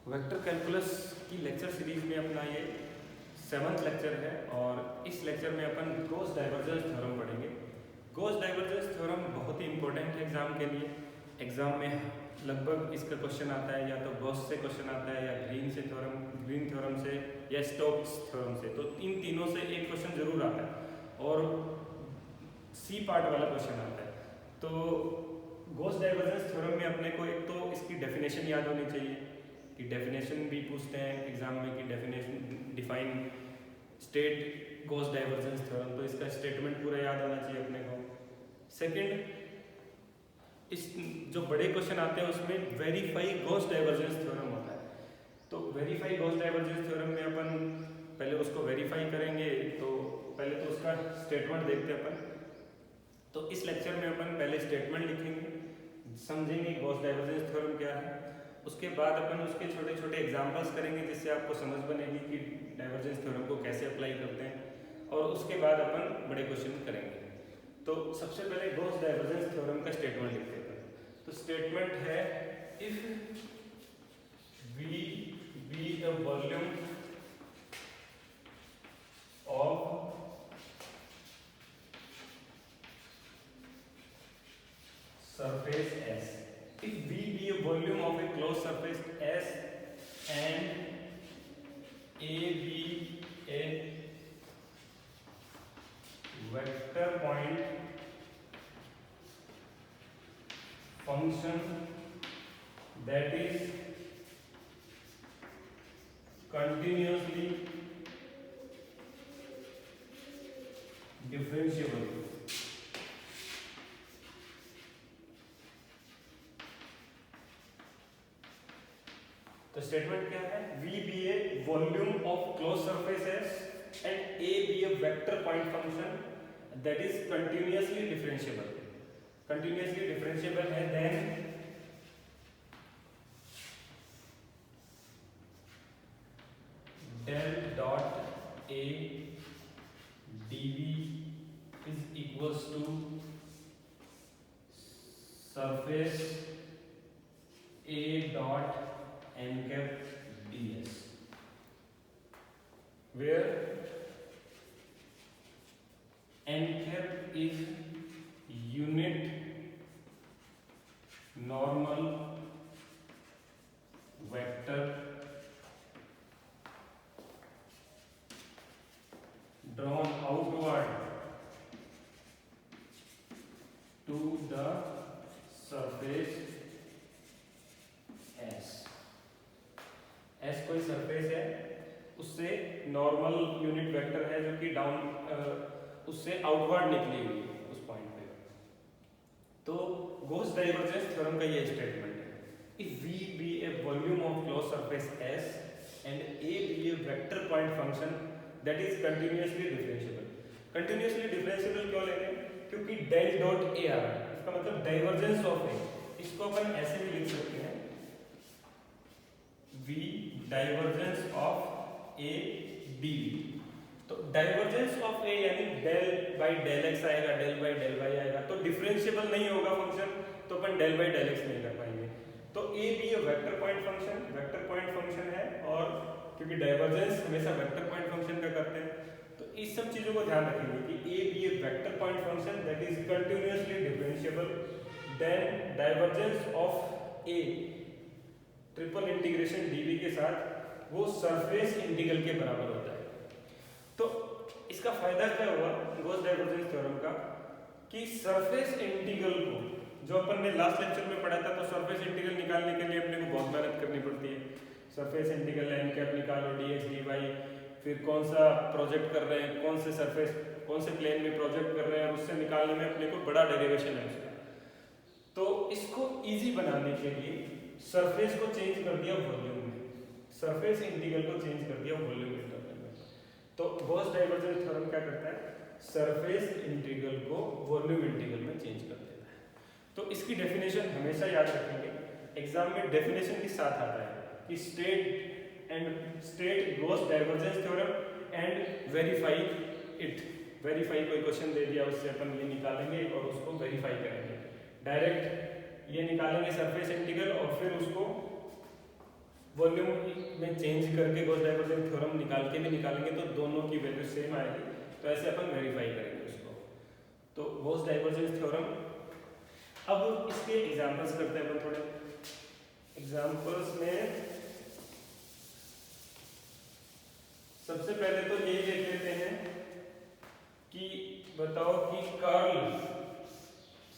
Vector calculus की lecture series में अपना ये 7th लेक्चर है और इस लेक्चर में अपन गॉस डाइवर्जेंस थ्योरम पढ़ेंगे। गॉस डाइवर्जेंस थ्योरम बहुत ही इंपॉर्टेंट है एग्जाम के लिए। एग्जाम में लगभग इसका क्वेश्चन आता है, या तो गॉस से क्वेश्चन आता है, या ग्रीन थ्योरम से, या स्टोक्स थ्योरम से। तो इन तीनों से एक क्वेश्चन जरूर आता है और सी पार्ट वाला क्वेश्चन आता है। तो गॉस डाइवर्जेंस थ्योरम में अपने को एक तो इसकी डेफिनेशन याद होनी चाहिए कि डेफिनेशन भी पूछते हैं एग्जाम में कि definition define state Gauss divergence theorem, तो इसका स्टेटमेंट पूरा याद होना चाहिए अपने को। सेकंड, इस जो बड़े क्वेश्चन आते हैं उसमें वेरीफाई गॉस डाइवर्जेंस थ्योरम होता है। तो वेरीफाई गॉस डाइवर्जेंस थ्योरम में अपन पहले उसको वेरीफाई करेंगे। तो पहले तो उसका स्टेटमेंट देखते हैं अपन। तो इस लेक्चर में अपन पहले स्टेटमेंट लिखेंगे, समझेंगे गॉस डाइवर्जेंस थ्योरम क्या है। उसके बाद अपन उसके छोटे छोटे एग्जांपल्स करेंगे जिससे आपको समझ बनेगी कि डाइवर्जेंस थ्योरम को कैसे अप्लाई करते हैं। और उसके बाद अपन बड़े क्वेश्चन करेंगे। तो सबसे पहले गॉस डाइवर्जेंस थ्योरम का स्टेटमेंट लिखते हैं। तो स्टेटमेंट है, if V be a volume of surface S, if V be a volume of a closed surface S and A be a vector point function that is continuously differentiable, तो statement क्या है, V be a volume of closed surface S and A be a vector point function that is continuously differentiable है, then del dot A dV is equals to surface A dot n cap ds, where n cap is unit normal vector drawn outward to the surface S। S कोई surface है, उससे normal unit vector है जो कि down उससे outward निकली हुई है उस पॉइंट पे। तो गॉस डाइवर्जेंस थ्योरम का ये स्टेटमेंट है, if V be a volume of closed surface S and A be a vector point function that is continuously differentiable। continuously differentiable क्यों ले रहे हैं, क्योंकि del dot A आ रहा है, इसका मतलब डाइवर्जेंस ऑफ A। इसको अपन ऐसे भी लिख सकते हैं, V divergence of A dV। तो डाइवर्जेंस ऑफ A यानी डेल बाई डेल एक्स आएगा, डेल बाई डेल वाई आएगा। तो डिफरेंशिएबल नहीं होगा फंक्शन, तो अपन डेल बाई डेल एक्स नहीं कर पाएंगे। तो A भी ये वेक्टर पॉइंट फंक्शन है, और क्योंकि डाइवर्जेंस हमेशा वेक्टर पॉइंट फंक्शन का करते हैं, तो इस सब चीजों को ध्यान रखेंगे कि A भी ये vector point function that is continuously differentiable, then divergence of A triple integration dV के साथ वो सरफेस इंटीग्रल के बराबर होता है। तो इसका फायदा क्या हुआ गॉस डाइवर्जेंस थ्योरम का, कि सरफेस इंटीग्रल को जो अपन ने लास्ट लेक्चर में पढ़ा था, तो सरफेस इंटीग्रल निकालने के लिए अपने को बहुत मेहनत करनी पड़ती है। सरफेस इंटीग्रल n कैप निकालो, dx dy, फिर कौन सा प्रोजेक्ट कर रहे हैं, कौन से सरफेस कौन से प्लेन में प्रोजेक्ट कर रहे हैं, और उससे निकालने में अपने को बड़ा डेरिवेशन है उसका। तो इसको इजी बनाने के लिए सरफेस को चेंज कर दिया वॉल्यूम में, सरफेस इंटीग्रल को चेंज कर दिया वॉल्यूम इंटीग्रल में। तो गॉस डाइवर्जेंस थ्योरम क्या करता है, सरफेस इंटीग्रल को वॉल्यूम इंटीग्रल में चेंज कर देता है। तो इसकी डेफिनेशन हमेशा याद रखेंगे, एग्जाम में डेफिनेशन के साथ आता है कि state Gauss divergence theorem and verify it. Verify कोई क्वेश्चन दे दिया, उससे अपन ये निकालेंगे और उसको वेरीफाई करेंगे। डायरेक्ट ये निकालेंगे सरफेस इंटीग्रल और फिर उसको वॉल्यूम में चेंज करके गॉस डाइवर्जेंस थ्योरम निकाल के भी निकालेंगे तो दोनों की वैल्यू सेम आएगी। तो ऐसे अपन वेरीफाई करेंगे उसको। तो गॉस डाइवर्जेंस थ्योरम, अब इसके एग्जांपल्स करते हैं अपन थोड़े। एग्जांपल्स में सबसे पहले तो यही देख लेते हैं कि बताओ कि कर्ल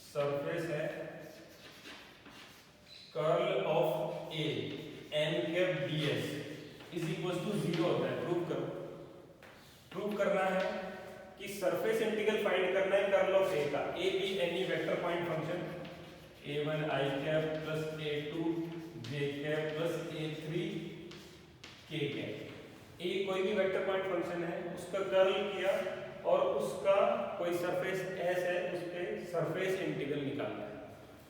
सरफेस है, curl of A N cap ds is equal to 0 होता है। प्रूव करो। प्रूव करना है कि सरफेस इंटीग्रल फाइंड करना है कर्ल ऑफ ए का। A be any vector point function a1 i cap plus a2 j cap plus a3 k cap. A कोई भी वेक्टर पॉइंट फंक्शन है, उसका कर्ल किया और उसका कोई सरफेस S है, उस पे सरफेस इंटीग्रल निकालना है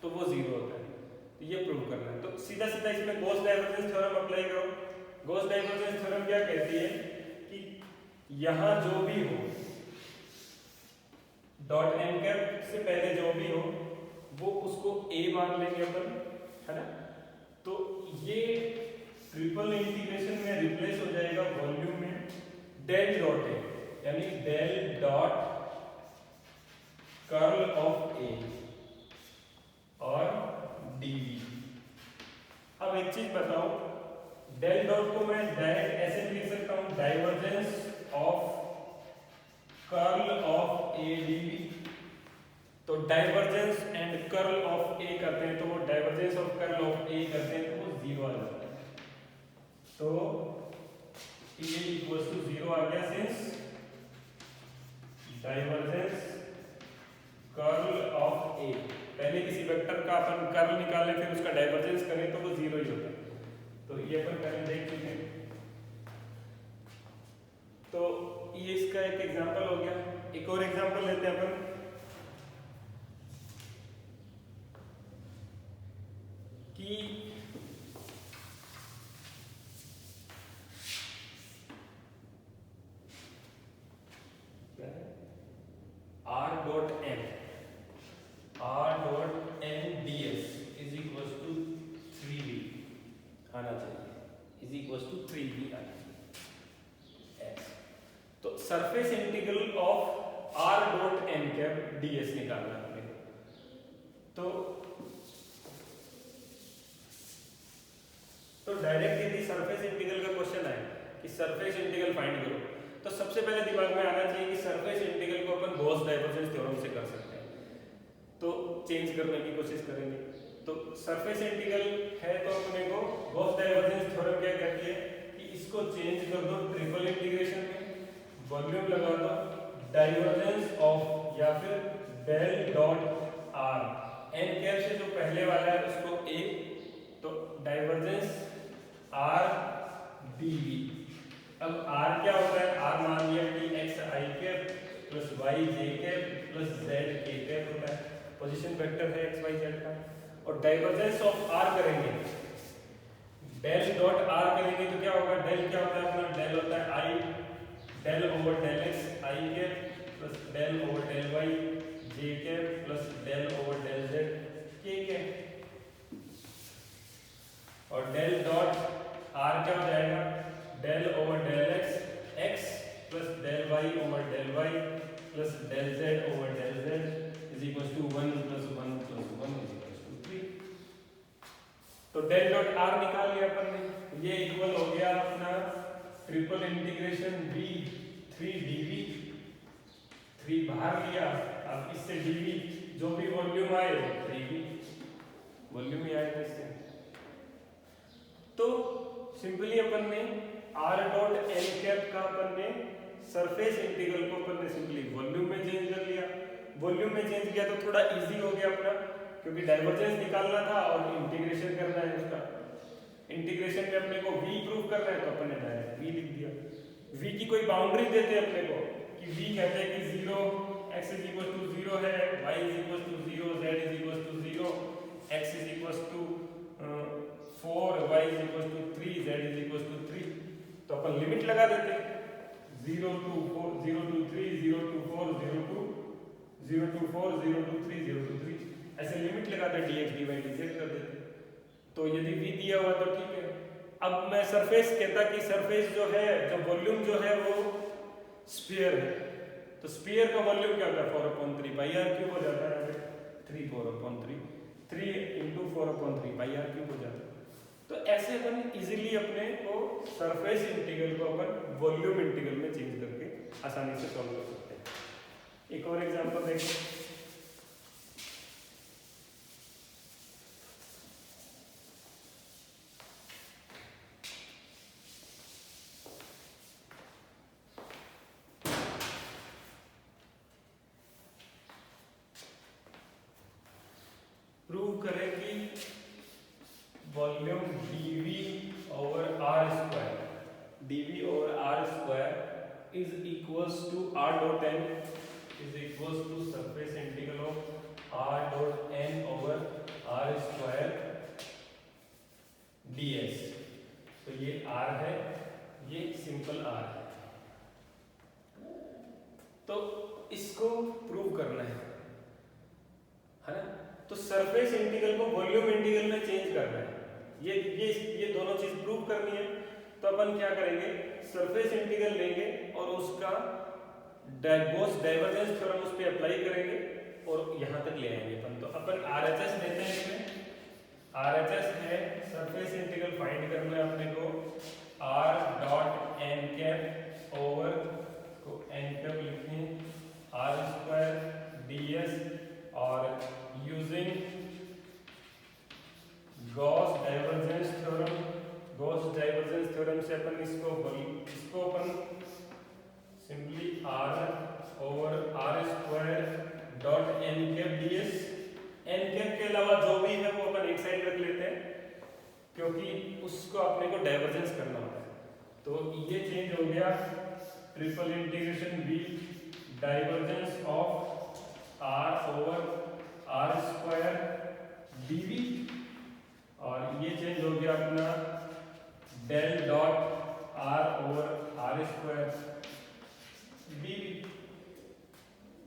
तो वो 0 होता है। तो ये प्रूव करना है। तो सीधा सीधा इसमें गॉस डाइवर्जेंस थ्योरम अप्लाई करो। गॉस डाइवर्जेंस थ्योरम क्या कहती है कि यहां जो भी हो, डॉट एन कैप से पहले जो भी हो वो उसको a मान लेंगे अपन, है ना। तो ये ट्रिपल इंटीग्रेशन में रिप्लेस हो जाएगा वॉल्यूम में डेल डॉट ए, यानी डेल डॉट कर्ल ऑफ ए और dv। अब एक चीज बताओ, डेल डॉट को मैं डायरेक्ट ऐसे लिख सकता हूं, divergence of curl of A dv। तो डाइवर्जेंस एंड कर्ल ऑफ ए करते हैं तो वो डाइवर्जेंस ऑफ कर्ल ऑफ ए करते हैं तो वो 0 आ जाता है। तो ए इक्वल्स टू 0 आ गया सिंस डाइवर्जेंस कर्ल ऑफ ए, पहले किसी वेक्टर का अपन कर्ल निकालें फिर उसका डाइवर्जेंस करें तो वो 0 ही होता है। तो ये अपन पहले देख चुके हैं। तो ये इसका एक एग्जांपल हो गया। एक और एग्जांपल लेते हैं अपन कि r dot n ds is equal to 3v आना चाहिए, इज इक्वल टू 3v आना चाहिए x। तो surface integral of r dot n cap ds निकालना है अपने को। तो डायरेक्ट यदि सरफेस इंटीग्रल का क्वेश्चन आए कि सरफेस इंटीग्रल फाइंड करो तो सबसे पहले दिमाग में आना चाहिए कि सरफेस इंटीग्रल को अपन गॉस डाइवर्जेंस थ्योरम से कर सकते हैं। तो चेंज करने की कोशिश करेंगे। तो सरफेस इंटीग्रल है तो अपने को गॉस डाइवर्जेंस थ्योरम क्या कहती है कि इसको चेंज कर दो ट्रिपल इंटीग्रेशन में, वॉल्यूम लगा दो डाइवर्जेंस ऑफ या फिर del dot r, n cap से जो पहले वाला है उसको a, तो डाइवर्जेंस r dv। अब r क्या होता है, r मान लिया कि x i cap plus y j cap plus z k cap होता है, पोजीशन वेक्टर है x y z का। और डाइवर्जेंस ऑफ r करेंगे, डेल डॉट r करेंगे तो क्या होगा, डेल क्या होता है अपना, डेल होता है i, del over del x i cap plus del over del y j cap plus del over del z k cap. और डेल डॉट r क्या हो जाएगा, del over del x plus del y over del y plus del z over del z is equal to 1 plus 1 plus 1 is equal to 3। तो del dot r निकाल लिया अपन ने, ये इक्वल हो गया अपना ट्रिपल इंटीग्रेशन v 3 dv, 3 बाहर लिया, अब इससे dv जो भी वॉल्यूम आए वो 3v वॉल्यूम ही आएगा इससे। तो सिंपली अपन ने r डॉट n कैप का अपन ने सरफेस इंटीग्रल को अपन ने सिंपली वॉल्यूम में चेंज कर लिया। वॉल्यूम में चेंज किया तो थोड़ा इजी हो गया अपना, क्योंकि डाइवर्जेंस निकालना था और इंटीग्रेशन करना है उसका। इंटीग्रेशन में अपने को v प्रूव करना है तो अपन ने डायरेक्ट v लिख दिया। v की कोई बाउंड्री देते अपने को कि v कहते हैं कि 0 x इज इक्वल टू 0 है, y is equal to 0, z is equal to 0, x is equal to 4, y is equal to 3, z is equal to 3। तो अपन लिमिट लगा देते 0 to 4, 0 to 3, 0 to 4, 0 to 4, 0 to 3, 0 to 3, ऐसे limit लगाते dx dy dz कर देते। तो यदि v दिया हुआ तो ठीक है। अब मैं सरफेस कहता कि सरफेस जो है, जो वॉल्यूम जो है वो स्फीयर है, तो स्फीयर का वॉल्यूम क्या होता है 4/3 पाई आर क्यूब हो जाता है, 3 4/3 3 × 4/3 पाई आर क्यूब हो जाता है। तो ऐसे अपन इजीली अपने को सरफेस इंटीग्रल को अपन वॉल्यूम इंटीग्रल में चेंज करके आसानी से सॉल्व कर सकते हैं। एक और एग्जांपल देखिए, प्रूव करें कि volume dV/r² is equals to r dot n is equals to surface integral of r dot n over r² ds। तो ये r है, ये सिंपल r है, तो इसको प्रूव करना है ना। तो सरफेस इंटीग्रल को वॉल्यूम इंटीग्रल में चेंज करना है, ये दोनों चीज प्रूव करनी है। तो अपन क्या करेंगे, सरफेस इंटीग्रल लेंगे और उसका गॉस डाइवर्जेंस थ्योरम उस पे अप्लाई करेंगे और यहां तक ले आएंगे अपन। तो अपन आरएचएस लेते हैं, इसमें आरएचएस है सरफेस इंटीग्रल फाइंड करना है अपने को, r dot n cap over को n कैप लिखें r² ds और यूजिंग गॉस डाइवर्जेंस थ्योरम से अपन इसको अपन simply r over r² dot n cap ds, n cap के अलावा जो भी है वो अपन एक साइड रख लेते हैं क्योंकि उसको अपने को डाइवर्जेंस करना होता है। तो ये चेंज हो गया triple integration v divergence of r over r² dv और ये चेंज हो गया अपना del dot r over r² dv।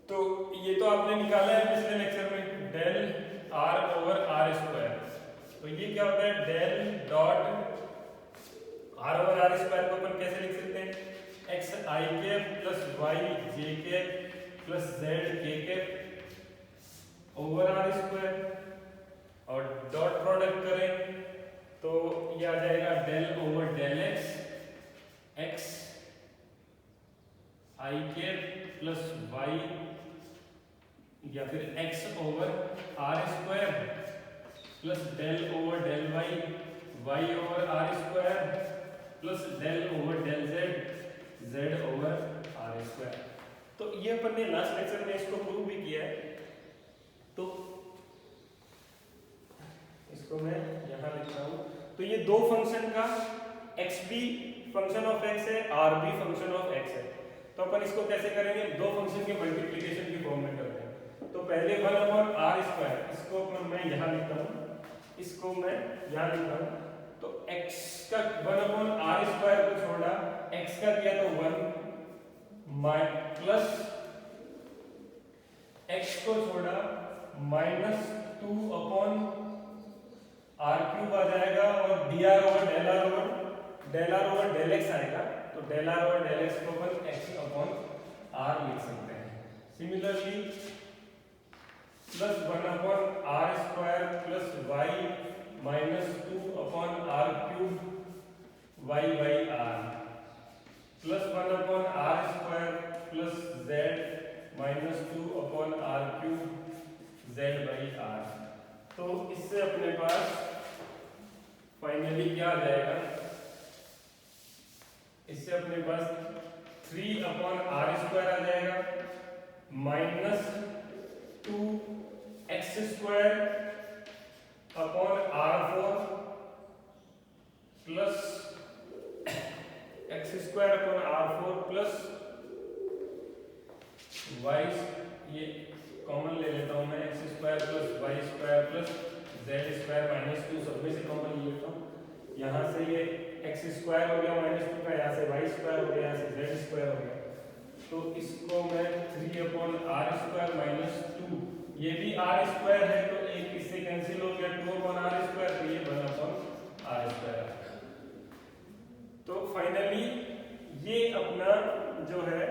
तो ये तो आपने निकाला है पिछले लेक्चर में डेल r ओवर r², तो ये क्या होता है del dot r over r² को अपन कैसे लिख सकते हैं, x i cap plus y j cap plus z k cap over r² और डॉट प्रोडक्ट करें तो ये आ जाएगा del over del x i cap plus y या फिर x over r² plus del over del y over r² plus del over del z over r²। तो ये अपन ने लास्ट लेक्चर में इसको प्रूव भी किया है, तो इसको मैं यहां लिखता हूं। तो ये दो फंक्शन का x भी फंक्शन ऑफ x है, r भी फंक्शन ऑफ x है। तो अपन इसको कैसे करेंगे, दो फंक्शन के मल्टीप्लिकेशन की फॉर्म में करते हैं। तो पहले 1/r², इसको मैं यहां लिखता हूं, इसको मैं यहां लिखता हूं। तो x का 1/r² को छोड़ा, x का किया तो 1 प्लस x को छोड़ा माइनस 2/r³ आ जाएगा और dr ओवर डेल x आएगा। तो del r over del x को अपन x/r लिख सकते हैं। Similarly plus 1/r² plus y minus 2/r³ y/r plus 1/r² plus z minus 2/r³ z/r। तो इससे अपने पास फाइनली क्या आ जाएगा, इससे अपने पास 3/r² आ जाएगा minus 2x² upon r4 plus x² upon r4 plus y, ये कॉमन ले लेता हूं मैं, x² plus y² plus z² minus 2 सब में से कॉमन ले लेता हूं। यहाँ से ये x² हो गया माइनस 2 का, यहाँ से y² हो गया, यहाँ से z² हो गया। तो इसको मैं 3/r² माइनस 2, ये भी r² है तो एक इससे कैंसिल हो गया 2/r², तो ये 1/r²। फाइनली ये अपना जो है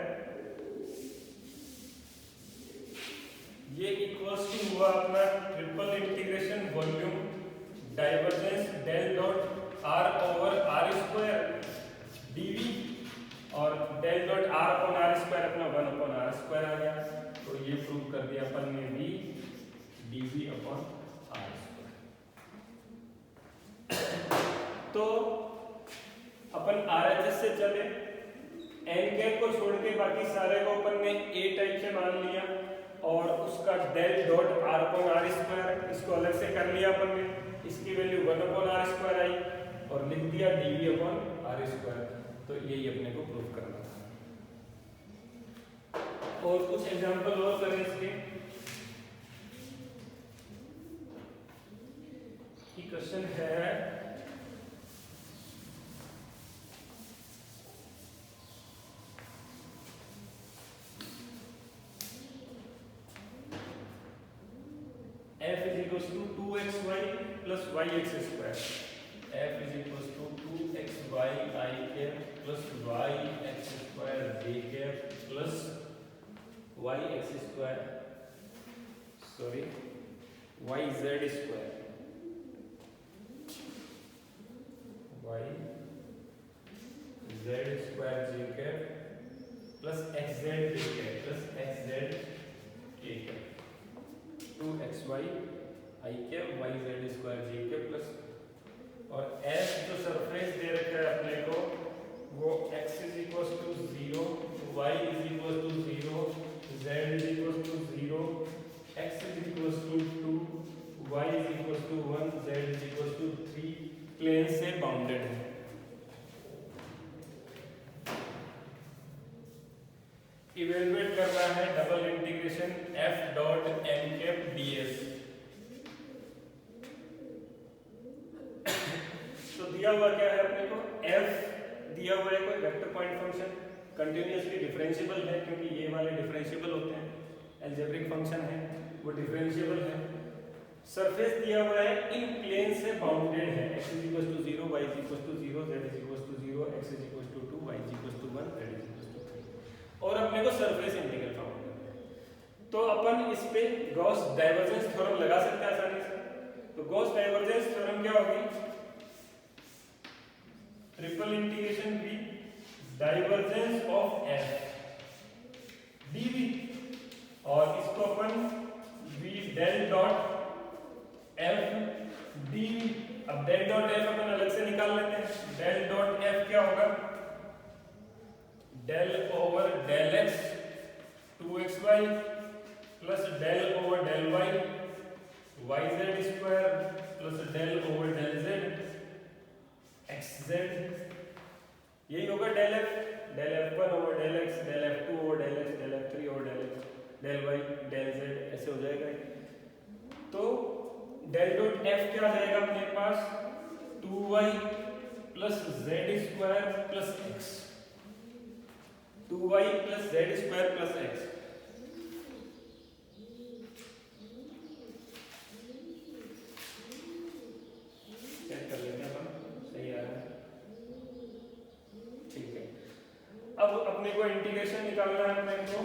ये इक्वल्स टू हुआ अपना triple integration volume divergence del dot r over r square dv और del dot are upon are square अपना 1 अपॉन आर स्क्वायर आ गया। तो ये प्रूव कर दिया अपन ने v dv upon are square. तो अपन RHS से चले, एन कैप को छोड़ के बाकी सारे को अपन ने ए टाइप से मान लिया और उसका del dot are upon are square इसको अलग से कर लिया अपन ने, इसकी वैल्यू 1 अपॉन आर स्क्वायर आई और लिख दिया dv अपॉन आर स्क्वायर। तो यही अपने को प्रूव करना था। और कुछ एग्जांपल और करें इसके कि क्वेश्चन है f is equals to 2xy plus yx square। f is equals to 2xy I cap plus yx square j cap plus yx square sorry yz square yz square j cap plus xz j cap plus xz k cap 2xy I cap yz square j cap plus और f जो surface दे रखा है अपने को वो x is equals to 0, y is equals to 0, z is equals to 0, x is equals to 2, y is equals to 1, z is equals to 3 plane से bounded है। Evaluate करना है double integration f dot n cap ds। तो दिया हुआ क्या है अपने को f दिया हुआ है कोई vector point function continuously differentiable है क्योंकि ये वाले डिफरेंशिएबल होते हैं, अलजेब्रिक फंक्शन है वो डिफरेंशिएबल है। सरफेस दिया हुआ है इन प्लेन से बाउंडेड है, x is equals to 0, y is equals to 0, z is equals to 0, x is equals to 2, y is equals to 1, z is equals to 3 और अपने को सरफेस इंटीग्रल फाउंड करना है। तो अपन इस पे गॉस डाइवर्जेंस थ्योरम लगा सकते हैं आसानी से। तो गॉस डाइवर्जेंस थ्योरम क्या होगी? Triple integration v divergence of f dv और इसको अपन v del dot f dv। अब डेल डॉट f अपन अलग से निकाल लेते हैं। डेल डॉट f क्या होगा? Del over del x 2xy plus del over del y yz square plus del over del z xz, यही होगा del f1 over del x, del f2 over del x, del f3 over del x, del y del z ऐसे हो जाएगा। तो del dot f क्या आ जाएगा अपने पास? 2y plus z square plus x, 2y plus z square plus x। Check कर लेते हैं अपन, सही आ रहा है, ठीक है। अब अपने को इंटीग्रेशन निकालना है अपने को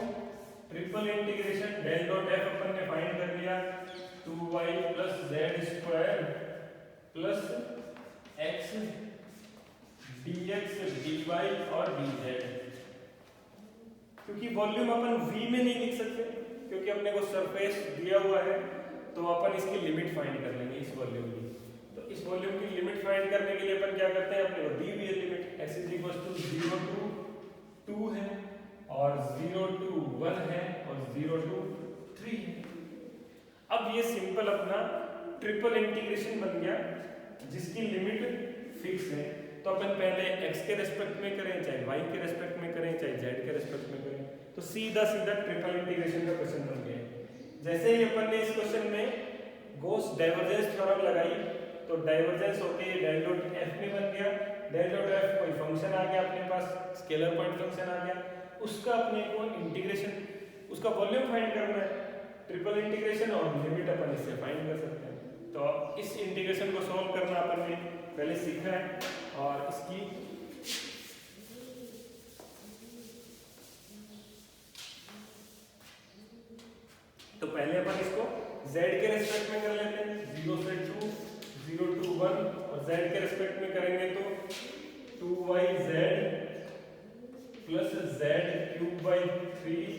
triple integration del dot f अपन ने फाइंड कर लिया 2y plus z square plus x dx dy और dz। क्योंकि वॉल्यूम अपन v में नहीं लिख सकते क्योंकि अपने को सरफेस दिया हुआ है, तो अपन इसकी लिमिट फाइंड कर लेंगे इस वॉल्यूम की। तो इस वॉल्यूम की लिमिट फाइंड करने के लिए अपन क्या करते हैं, अपने को दी हुई limit x is equal to 0 to 2 है और 0 टू 1 है और 0 टू 3 है। अब ये सिंपल अपना ट्रिपल इंटीग्रेशन बन गया जिसकी लिमिट फिक्स है। तो अपन पहले x के रेस्पेक्ट में करें, चाहे y के रेस्पेक्ट में करें, चाहे z के रेस्पेक्ट में करें, तो सीधा सीधा ट्रिपल इंटीग्रेशन का क्वेश्चन बन गया। जैसे ही अपन ने इस क्वेश्चन में गॉस डाइवर्जेंस थ्योरम लगाई तो डाइवर्जेंस होके डेल डॉट f में बन गया। डेल डॉट f कोई फंक्शन आ गया अपने पास, स्केलर पॉइंट फंक्शन आ गया, उसका अपने को इंटीग्रेशन, उसका वॉल्यूम फाइंड करना है। ट्रिपल इंटीग्रेशन और लिमिट अपन इससे फाइंड कर सकते हैं। तो इस इंटीग्रेशन को सॉल्व करना अपन ने पहले सीखा है और इसकी अपन इसको z के रेस्पेक्ट में कर लेते हैं, 0 से 2, 0 to 1, और z के रेस्पेक्ट में करेंगे तो 2yz plus z cube by 3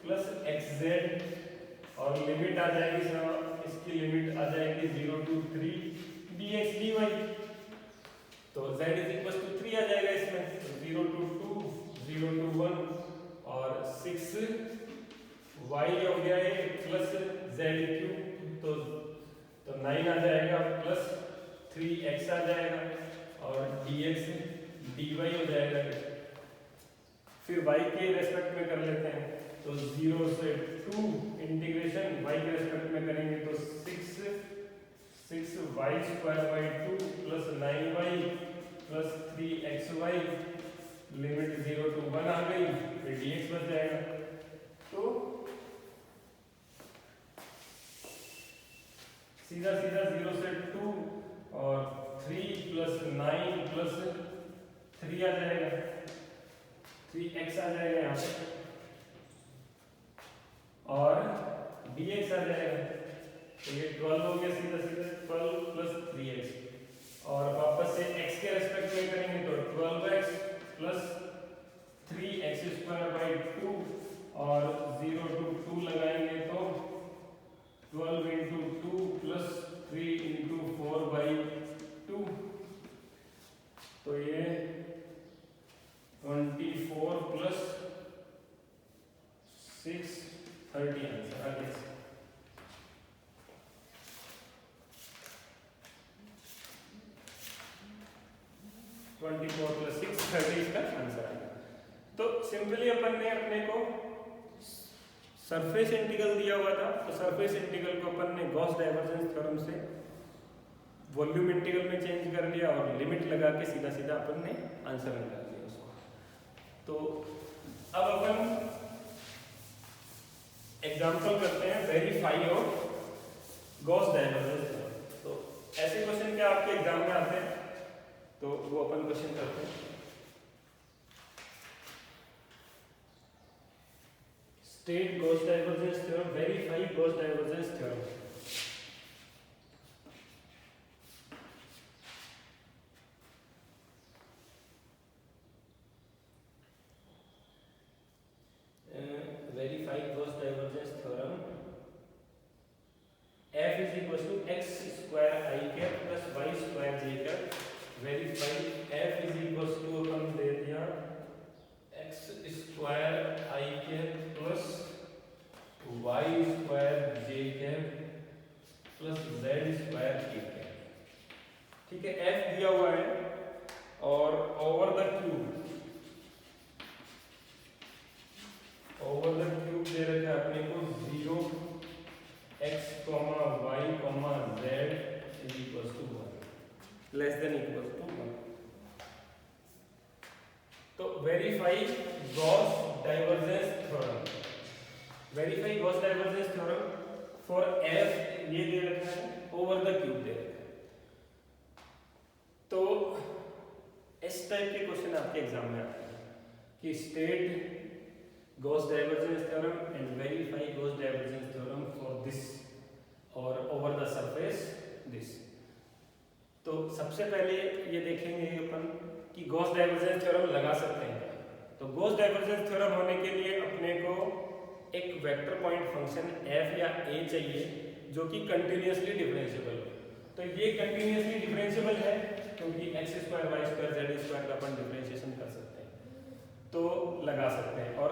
plus xz, और लिमिट आ जाएगी इसकी लिमिट आ जाएगी 0 to 3 dx dy। तो z इज इक्वल टू 3 आ जाएगा इसमें, तो 0 to 2, 0 to 1, और 6 y हो गया है प्लस z क्यूब, तो 9 आ जाएगा प्लस 3x आ जाएगा, और dx dy हो जाएगा। फिर y के रेस्पेक्ट में कर लेते हैं, तो 0 से 2 इंटीग्रेशन y के रेस्पेक्ट में करेंगे तो 6y square by 2 plus 9y plus 3xy, limit 0 to 1 आ गई, फिर dx बच जाएगा। तो सीधा सीधा 0 से 2 और 3 प्लस 9 प्लस 3 आ जाएगा, 3x आ जाएगा यहाँ पे, और dx आ जाएगा, तो ये 12 हो गया सीधा सीधा, 12 प्लस 3x, और वापस से x के रेस्पेक्ट में करेंगे तो 12x plus 3x square by 2, और 0 to 2 लगाएंगे तो 12 into 2 प्लस 3 into 4 by 2, तो ये 24 प्लस 6 30 आंसर आ गया। प्लस 6 30 इसका आंसर आएगा। तो सिंपली अपन ने अपने को सरफेस इंटीग्रल दिया हुआ था, तो सरफेस इंटीग्रल को अपन ने गॉस डाइवर्जेंस थ्योरम से वॉल्यूम इंटीग्रल में चेंज कर लिया, और लिमिट लगा के सीधा सीधा अपन ने आंसर निकाल लिया उसको। तो अब अपन एग्जांपल करते हैं verify of Gauss divergence theorem. तो ऐसे क्वेश्चन क्या आपके एग्जाम में आते हैं, तो वो अपन क्वेश्चन करते हैं। State Gauss divergence theorem, verify Gauss divergence theorem. Verify Gauss divergence theorem, f is equal to x square I cap plus y square j cap। Verify f is equal to अपन दे दिया x square I cap plus y square j cap plus z square k cap। ठीक है, f दिया हुआ है, और over the cube दे रखा है अपने को 0 x, y, z is equals to 1, less than equals to 1। तो verify Gauss divergence theorem, verify Gauss divergence theorem for f ये दे रखा है, ओवर द क्यूब दे रखा है। तो इस टाइप के क्वेश्चन आपके एग्जाम में आते हैं कि state Gauss divergence theorem and verify Gauss divergence theorem for this और ओवर द सरफेस दिस। तो सबसे पहले ये देखेंगे अपन कि गॉस डाइवर्जेंस थ्योरम लगा सकते हैं। तो गॉस डाइवर्जेंस थ्योरम होने के लिए अपने को एक वेक्टर पॉइंट फंक्शन f या a चाहिए जो कि कंटिन्यूअसली डिफरेंशिएबल हो। तो ये कंटिन्यूअसली डिफरेंशिएबल है क्योंकि x square y square z square का अपन डिफरेंशिएशन कर सकते हैं, तो लगा सकते हैं। और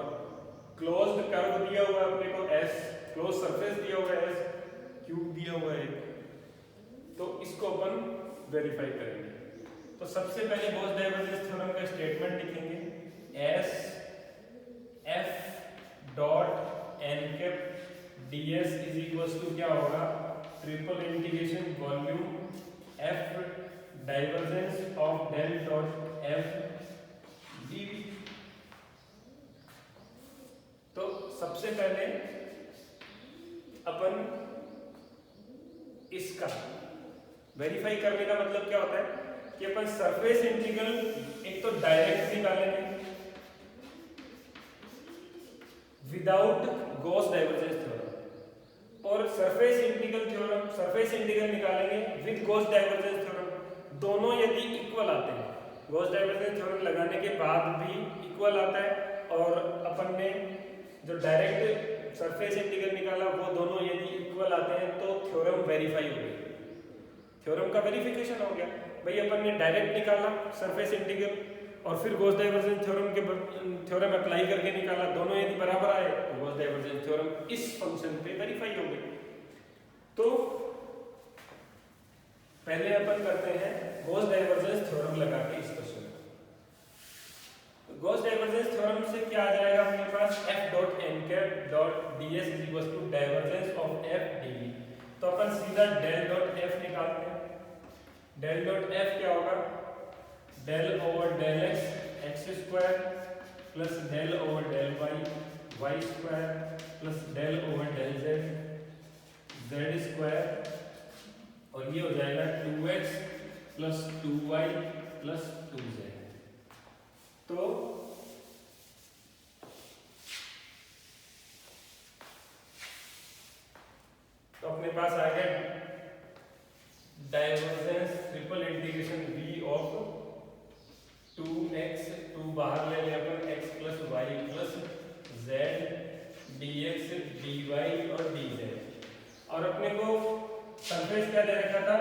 क्लोज्ड कर्व दिया हुआ है अपने को s, क्लोज सरफेस दिया हुआ है s, क्यूब दिया हुआ है, तो इसको अपन वेरीफाई करेंगे। तो सबसे पहले गॉस डाइवर्जेंस थ्योरम का स्टेटमेंट लिखेंगे, s f dot n cap ds is equals to क्या होगा, triple integration volume f divergence of del dot f dv। तो सबसे पहले अपन इसका वेरीफाई करने का मतलब क्या होता है कि अपन सरफेस इंटीग्रल एक तो डायरेक्ट निकालेंगे विदाउट गॉस डाइवर्जेंस थ्योरम, और surface integral theorem, surface integral निकालेंगे विद गॉस डाइवर्जेंस थ्योरम, दोनों यदि इक्वल आते हैं, गॉस डाइवर्जेंस थ्योरम लगाने के बाद भी इक्वल आता है, और अपन ने जो डायरेक्ट सरफेस इंटीग्रल निकाला वो दोनों यदि इक्वल आते हैं तो थ्योरम वेरीफाई हो गया, थ्योरम का वेरिफिकेशन हो गया। भाई अपन ने डायरेक्ट निकाला सरफेस इंटीग्रल और फिर गॉस डाइवर्जेंस थ्योरम के थ्योरम अप्लाई करके निकाला, दोनों यदि बराबर आए तो गॉस डाइवर्जेंस थ्योरम इस फंक्शन पे वेरीफाई हो गई। तो पहले अपन करते हैं गॉस डाइवर्जेंस थ्योरम लगा के इस क्वेश्चन को। तो गॉस डाइवर्जेंस थ्योरम से क्या आ जाएगा अपने पास, f dot n cap dot ds is equal to divergence of f dv। तो अपन सीधा डेल डॉट f निकालते हैं। डेल डॉट f क्या होगा, del over del x square plus del over del y square plus del over del z square, और ये हो जाएगा 2x plus 2y plus 2z। तो अपने पास आ गया divergence triple integration v of 2x, 2 बाहर ले लिया अपन, x plus y plus z dx dy और dz। और अपने को सरफेस क्या दे रखा था,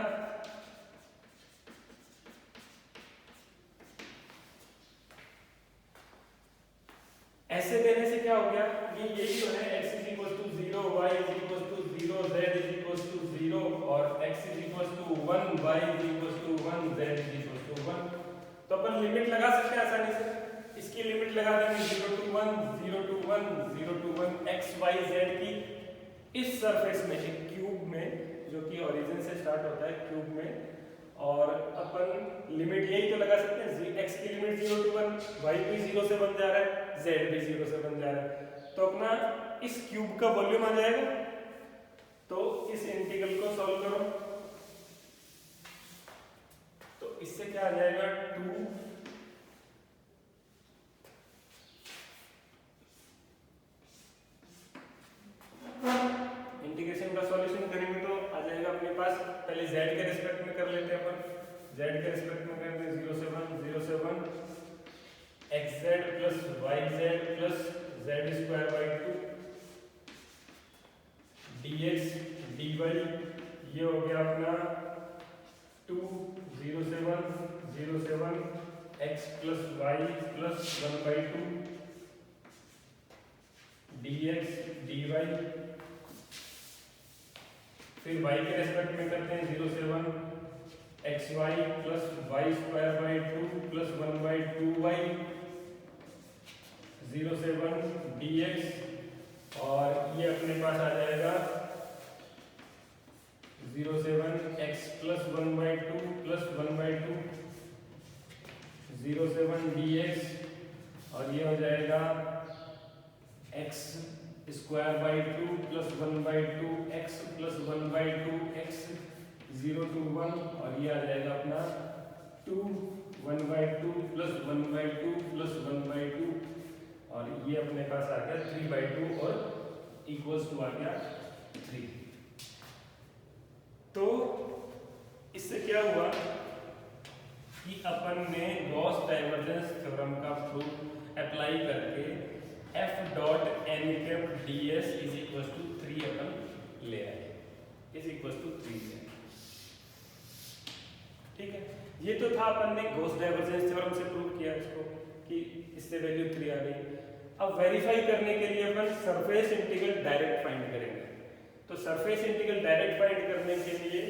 ऐसे देने से क्या हो गया, ये जो है x is equal to 0, y is equal to 0, z is equal to 0 और x is equal to 1, y is equal to 1, z is equal to 1। तो अपन लिमिट लगा सकते हैं आसानी से, इसकी लिमिट लगा देंगे 0 to 1, 0 to 1, 0 to 1 x y z की इस सरफेस में, एक क्यूब में जो कि ओरिजिन से स्टार्ट होता है क्यूब में, और अपन लिमिट यही तो लगा सकते हैं, x की लिमिट 0 to 1, y भी 0 से बन जा रहा है, z भी 0 से बन जा रहा है, तो अपना इस क्यूब का वॉल्यूम आ जाएगा। तो इस इंटीग्रल को सॉल्व करो, तो इससे क्या आ जाएगा 2 इंटीग्रेशन का सॉल्यूशन करेंगे तो आ जाएगा अपने पास, पहले z के रिस्पेक्ट में कर लेते हैं अपन, z के रिस्पेक्ट में करेंगे 0 से 1 xz plus yz plus z square by 2 dx dy, ये हो गया अपना 2 0 से 1 x plus y plus 1 by 2 dx dy, फिर y के रेस्पेक्ट में करते हैं 0 से 1 xy plus y square by 2 plus 1 by 2y 0 से 1 dx, और ये अपने पास आ जाएगा 0 से 1 x plus 1 by 2 plus 1 by 2 0 से 1 dx, और ये हो जाएगा x square by 2 plus 1 by 2 x plus 1 by 2 x 0 to 1, और ये आ जाएगा अपना 2 1 by 2 plus 1 by 2 plus 1 by 2, और ये अपने पास आ गया 3 बाई 2 और इक्वल्स टू आ गया 3। तो इससे क्या हुआ कि अपन ने गॉस डाइवर्जेंस थ्योरम का प्रूफ अप्लाई करके f dot n cap ds is equal to 3 अपन ले आए, इज इक्वल टू 3 है, ठीक है। ये तो था अपन ने गॉस डाइवर्जेंस थ्योरम से प्रूव किया इसको कि इससे वैल्यू 3 आ गई। अब वेरीफाई करने के लिए अपन सरफेस इंटीग्रल डायरेक्ट फाइंड करेंगे। तो सरफेस इंटीग्रल डायरेक्ट फाइंड करने के लिए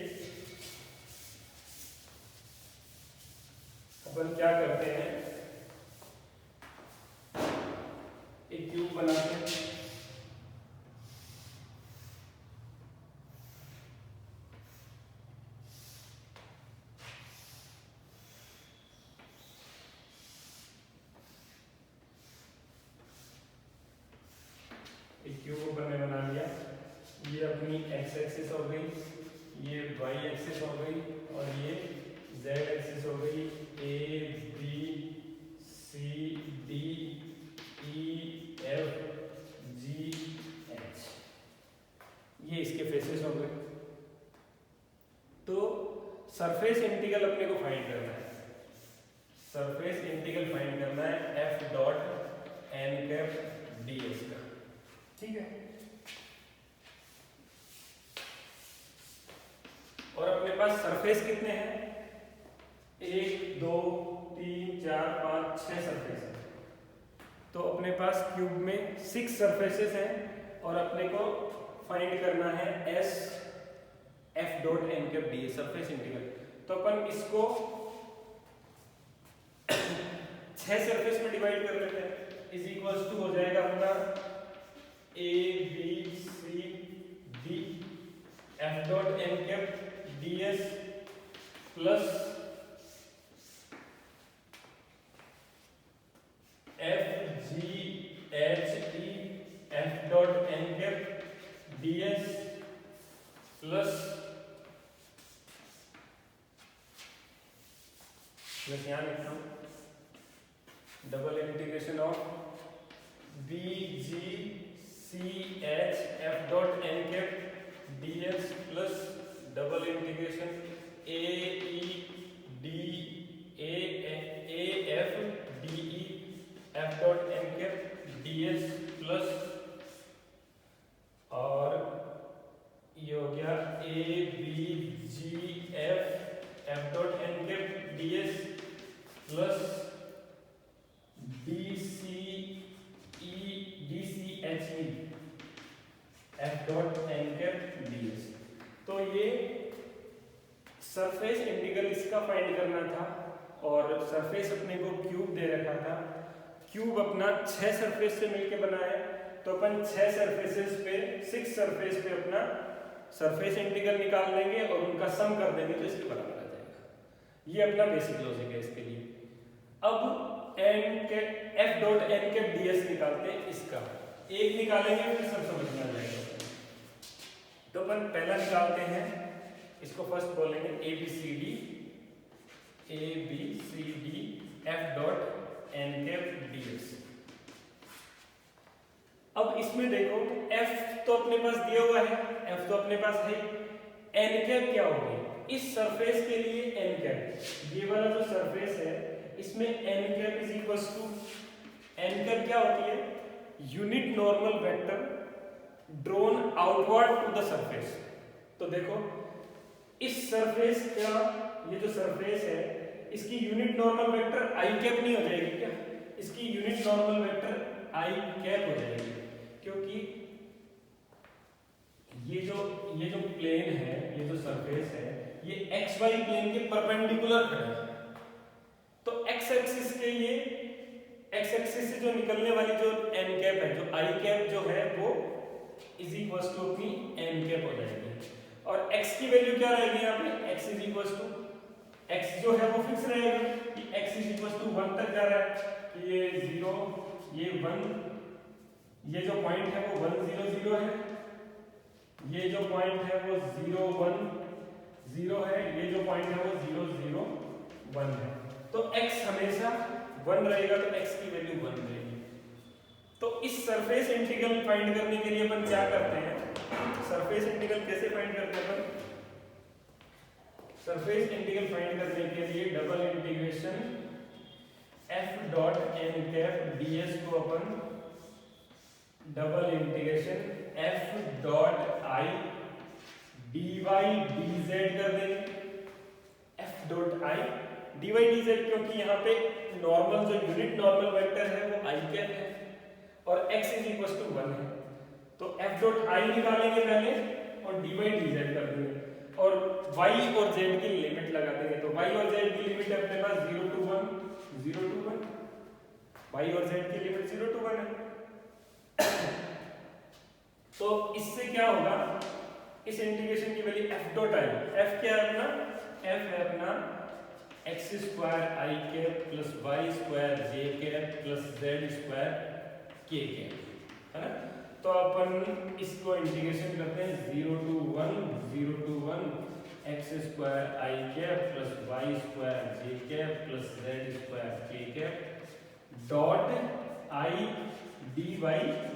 अपन क्या करते हैं, एक क्यूब बनाते हैं, एक क्यूब अपन ने बना लिया, ये अपनी x एक्सिस हो गई, ये y एक्सिस हो गई, और ये z एक्सिस हो गई, a b c d e f g h, ये इसके सरफेस कितने हैं? 1 2 3 4 5 6 सरफेस है। तो अपने पास क्यूब में 6 सरफेसेस हैं और अपने को फाइंड करना है S F dot N cap D surface integral. तो अपन इसको 6 सरफेस में डिवाइड कर लेते हैं। इज इक्वल्स टू हो जाएगा अपना A B C D F dot N cap D S plus F G H E F dot N cap D S plus यहाँ लिखता हूं double integration of B G C H F dot N cap D S plus double integration A E D A F D E F dot N cap D S plus और ये हो गया A B G F dot N cap D S plus D C H E F dot N cap D S. तो ये surface integral इसका find करना था और सरफेस अपने को क्यूब दे रखा था। क्यूब अपना 6 सरफेस से मिलकर बना है, तो अपन 6 सरफेसेस पे 6 सरफेस पे अपना सरफेस इंटीग्रल निकाल लेंगे और उनका सम कर देंगे तो इसके बराबर आ जाएगा। ये अपना बेसिक लॉजिक है इसके लिए। अब एन के एफ डॉट एन के डी एस निकालते हैं। इसका एक निकालेंगे फिर सब समझ में आ जाएगा। तो अपन पहला निकालते हैं, इसको फर्स्ट बोलेंगे A B C D F dot N cap D S. अब इसमें देखो f तो अपने पास दिया हुआ है, f तो अपने पास है। n कैप क्या होगी? इस सरफेस के लिए n कैप, ये वाला जो सरफेस है इसमें n cap is equal to, n cap क्या होती है? Unit normal vector drawn outward to the surface. तो देखो इस सरफेस का ये जो सरफेस है इसकी यूनिट नॉर्मल वेक्टर आई कैप नहीं हो जाएगी क्या? इसकी यूनिट नॉर्मल वेक्टर आई कैप हो जाएगी, क्योंकि ये जो प्लेन है, ये जो सरफेस है, ये एक्स वाई प्लेन के परपेंडिकुलर खड़ा है। तो एक्स एक्सिस के लिए, एक्स एक्सिस से जो निकलने वाली जो एन कैप है, जो आई कैप जो है वो इज इक्वल टू अपनी एन कैप हो जाएगी। और x की वैल्यू क्या रहेगी यहाँ पे? x is equal to, x जो है वो फिक्स रहेगा कि x इज इक्वल टू 1 तक जा रहा है कि ये 0 ये 1, ये जो पॉइंट है वो 1 0 0 है, ये जो पॉइंट है वो 0 1 0 है, ये जो पॉइंट है वो 0 0 1 है। तो x हमेशा 1 रहेगा, तो x की वैल्यू 1 रहेगी। तो इस सरफेस इंटीग्रल फाइंड करने के लिए अपन क्या करते हैं? सरफेस इंटीग्रल कैसे फाइंड करते हैं अपन? सरफेस इंटीग्रल फाइंड करने के लिए double integration f dot n cap ds को अपन double integration f dot i dy dz कर देंगे। f dot i dy dz, क्योंकि यहाँ पे नॉर्मल जो यूनिट नॉर्मल वेक्टर है वो i कैप है और x इज इक्वल टू 1 है। तो f डॉट i निकालेंगे पहले और dy dz कर देंगे और y और z की लिमिट लगा देंगे। तो y और z की लिमिट अपने पास 0 to 1 0 to 1, y और z की लिमिट 0 to 1 है। तो इससे क्या होगा? इस इंटीग्रेशन की value f dot i, f क्या है अपना? f है अपना x square i cap plus y square j cap plus z square k cap, है ना? तो अपन इसको इंटीग्रेशन करते हैं 0 to 1 x square i cap plus y square j cap plus z square k cap dot i dy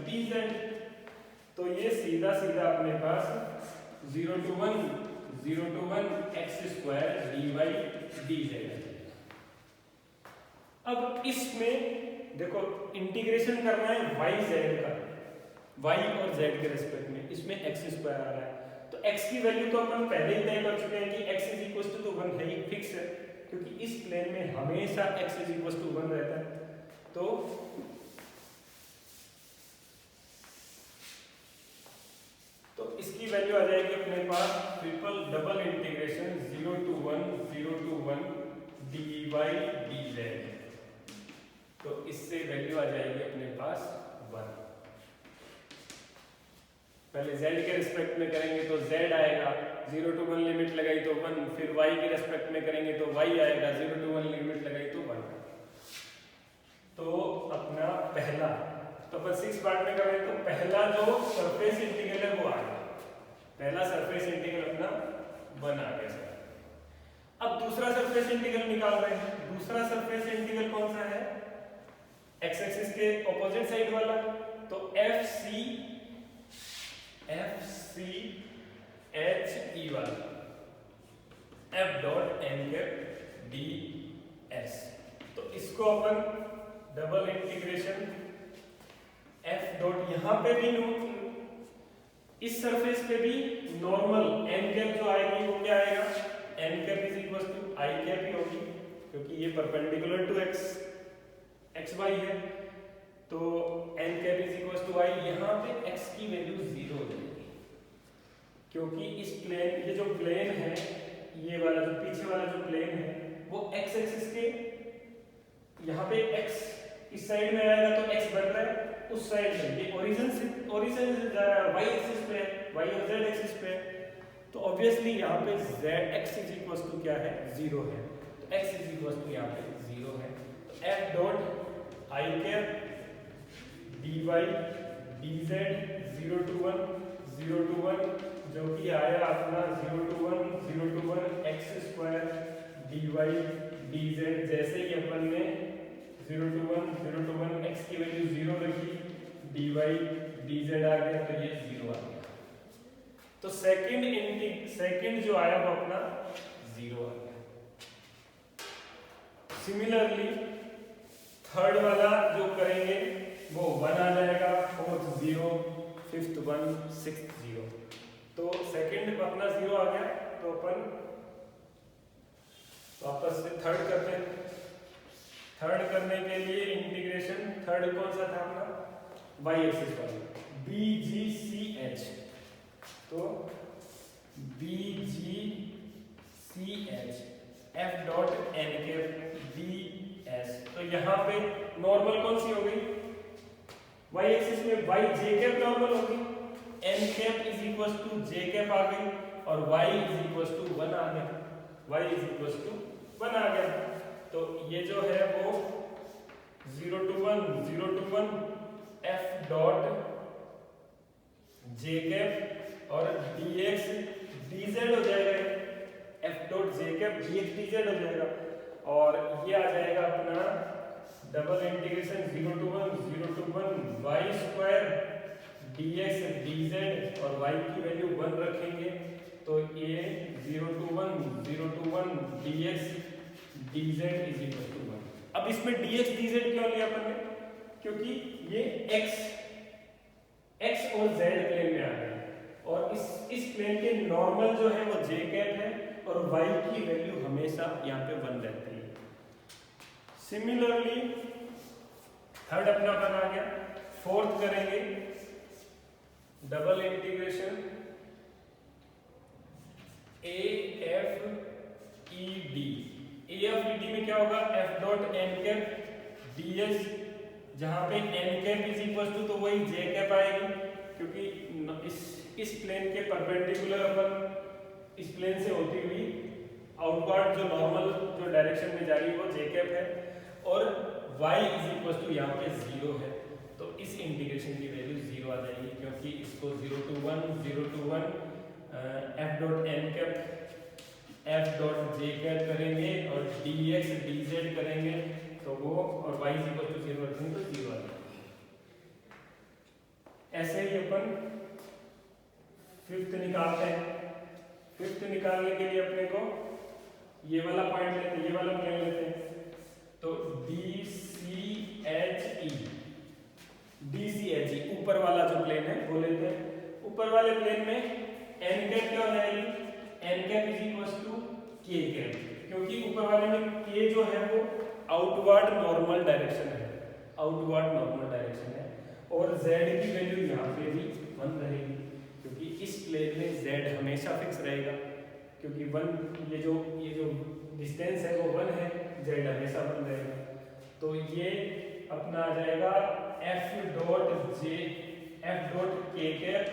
dz। तो ये सीधा सीधा अपने पास 0 to 1 x square dy dz। अब इसमें देखो इंटीग्रेशन करना है y z का, y और z के रेस्पेक्ट में, इसमें x स्क्वायर आ रहा है तो x की वैल्यू तो अपन पहले ही तय कर चुके हैं कि x इज इक्वल टू 1 है, ही फिक्स है, क्योंकि इस प्लेन में हमेशा x इज इक्वल टू 1 रहता है। तो इसकी वैल्यू आ जाएगी अपने पास triple double integration 0 to 1 dy dz। तो इससे वैल्यू आ जाएगी अपने पास 1। पहले z के रिस्पेक्ट में करेंगे तो z आएगा, 0 to 1 लिमिट लगाई तो 1, फिर y के रिस्पेक्ट में करेंगे तो y आएगा, 0 to 1 लिमिट लगाई तो 1। तो अपना पहला, तो अपन 6 पार्ट में करें तो पहला जो सरफेस इंटीग्रल है वो आ गया, पहला सरफेस इंटीग्रल अपना 1 आ गया सर। अब दूसरा सरफेस इंटीग्रल निकाल रहे हैं। दूसरा सरफेस इंटीग्रल कौन सा है? x एक्सिस के ऑपोजिट साइड वाला, तो FC H E वाला, F dot n cap ds। तो इसको अपन डबल इंटीग्रेशन F डॉट, यहाँ पे भी इस सरफेस पे भी नॉर्मल n कैप जो आएगी वो क्या आएगा, n cap is equal to I cap ही होगी, क्योंकि ये परपेंडिकुलर टू x y है, तो n cap is equal to I। यहाँ पे x की वैल्यू 0 हो जाएगी, क्योंकि इस प्लेन, ये जो प्लेन है, ये वाला जो पीछे वाला जो प्लेन है वो x एक्सिस के, यहाँ पे x इस साइड में आएगा तो x बढ़ रहा है, उस साइड में ये ओरिजिन से जा रहा है, y एक्सिस पे है, y और z एक्सिस पे है, तो ऑब्वियसली यहाँ पे z x is equal to क्या है, 0 है, तो x इज इक्वल टू यहाँ पे 0 है। तो f dot I cap dy dz 0 to 1 जो कि आया अपना 0 to 1 x square dy dz। जैसे ही अपन ने 0 to 1 x की वैल्यू 0 रखी, dy dz आ गया, तो ये 0 आ गया। तो सेकंड जो आया वो अपना 0 आ गया। सिमिलरली थर्ड वाला जो करेंगे वो 1 आ जाएगा, फोर्थ 0, फिफ्थ 1, सिक्स्थ 0। तो सेकंड अपना 0 आ गया, तो अपन वापस से थर्ड करते हैं। थर्ड करने के लिए इंटीग्रेशन, थर्ड कौन सा था अपना, y एक्सिस वाला, BGCH। तो BGCH F dot n cap ds। तो यहाँ पे नॉर्मल कौन सी हो गई, y एक्सिस में y j कैप नॉर्मल होगी, n cap is equal to j cap आ गई, और y इज इक्वल टू 1 आ गया, y इज इक्वल टू 1 आ गया। तो ये जो है वो 0 to 1 F dot j cap और dx dz हो जाएगा, F dot j cap dx dz हो जाएगा, और ये आ जाएगा अपना double integration 0 to 1 y square dx dz, और y की वैल्यू 1 रखेंगे, तो ये 0 to 1 dx dz is equal to 1। अब इसमें dx dz क्यों लिया अपन ने, क्योंकि ये x और z प्लेन में आ गया, और इस प्लेन के नॉर्मल जो है वो j कैप है, और y की वैल्यू हमेशा यहाँ पे 1 रहती है। सिमिलरली थर्ड अपना बना गया। फोर्थ करेंगे डबल इंटीग्रेशन AFED में क्या होगा, F dot n cap ds, जहां पे n cap is equal to, तो वही j कैप आएगी, क्योंकि इस प्लेन के परपेंडिकुलर अपन इस प्लेन से होती हुई आउटवर्ड जो नॉर्मल जो डायरेक्शन में जा रही है वो j कैप है, और y इज इक्वल टू यहाँ पे 0 है, तो इस इंटीग्रेशन की वैल्यू 0 आ जाएगी, क्योंकि इसको 0 to 1 F dot n cap F dot j cap करेंगे और dx dz करेंगे, तो वो और y इज इक्वल टू 0 रखेंगे तो 0 आ जाएगा। ऐसे ही अपन फिफ्थ निकालते हैं। फिफ्थ निकालने के लिए अपने को ये वाला पॉइंट लेते हैं, ये वाला प्लेन लेते हैं, तो DCHE ऊपर वाला जो प्लेन है वो लेते हैं। ऊपर वाले प्लेन में एन कैप क्या हो जाएगी, N cap is equal to K cap, क्योंकि ऊपर वाले में के जो है वो आउटवर्ड नॉर्मल डायरेक्शन है, आउटवर्ड नॉर्मल डायरेक्शन है, और जेड की वैल्यू यहाँ पे भी 1 रहेगी, क्योंकि इस प्लेन में जेड हमेशा फिक्स रहेगा, क्योंकि 1 ये जो डिस्टेंस है वो 1 है, जेड हमेशा 1 रहेगा। तो ये अपना आ जाएगा एफ डॉट के कैप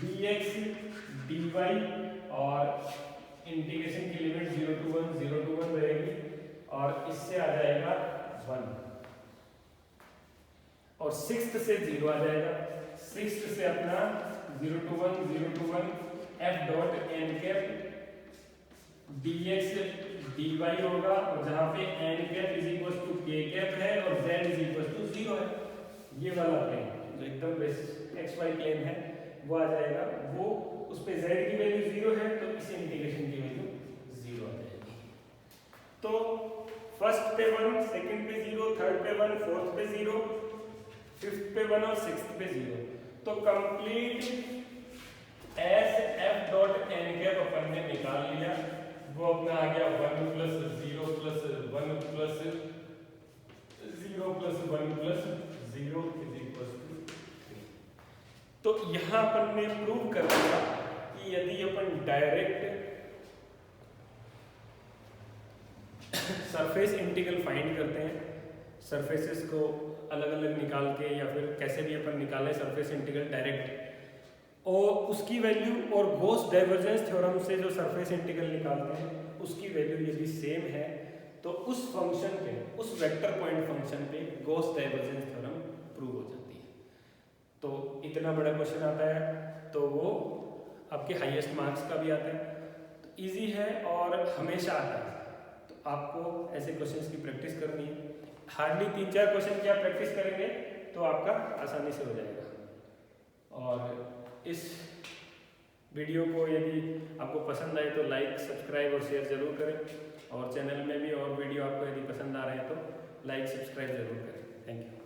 dx dy, और इंटीग्रेशन की लिमिट 0 to 1 रहेगी, और इससे आ जाएगा 1, और 6th से 0 आ जाएगा, 6th से अपना 0 to 1 F dot N cap dx dy होगा, और जहां पे N cap is equal to K cap है और z इज इक्वल टू 0 है, ये वाला प्लेन जो एकदम बेसिक xy प्लेन है वो आ जाएगा, वो उस पे z की वैल्यू 0 है, तो इस इंटीग्रेशन की वैल्यू 0 आ जाएगी। तो फर्स्ट पे 1, सेकंड पे 0, थर्ड पे 1, फोर्थ पे 0, फिफ्थ पे 1 और सिक्स्थ पे 0। तो complete s F dot N cap अपन ने निकाल लिया, वो अपना आ गया 1 + 0 + 1 + 0 + 1 + 0 इज इक्वल टू 3। तो यहाँ अपन ने प्रूव कर दिया कि यदि अपन डायरेक्ट सरफेस इंटीग्रल फाइंड करते हैं, सरफेसेस को अलग अलग निकाल के या फिर कैसे भी अपन निकालें सरफेस इंटीग्रल डायरेक्ट, और उसकी वैल्यू और गॉस डाइवर्जेंस थ्योरम से जो सरफेस इंटीग्रल निकालते हैं उसकी वैल्यू यदि सेम है, तो उस फंक्शन पे, उस वेक्टर पॉइंट फंक्शन पे गॉस डाइवर्जेंस थ्योरम प्रूव हो जाती है। तो इतना बड़ा क्वेश्चन आता है तो वो आपके हाईएस्ट मार्क्स का भी आता है, तो इजी है और हमेशा आता है, तो आपको ऐसे क्वेश्चंस की प्रैक्टिस करनी है। हार्डली 3-4 क्वेश्चन की आप प्रैक्टिस करेंगे तो आपका आसानी से हो जाएगा। और इस वीडियो को यदि आपको पसंद आए तो लाइक, सब्सक्राइब और शेयर जरूर करें, और चैनल में भी और वीडियो आपको यदि पसंद आ रहे हैं तो लाइक, सब्सक्राइब जरूर करें। Thank you.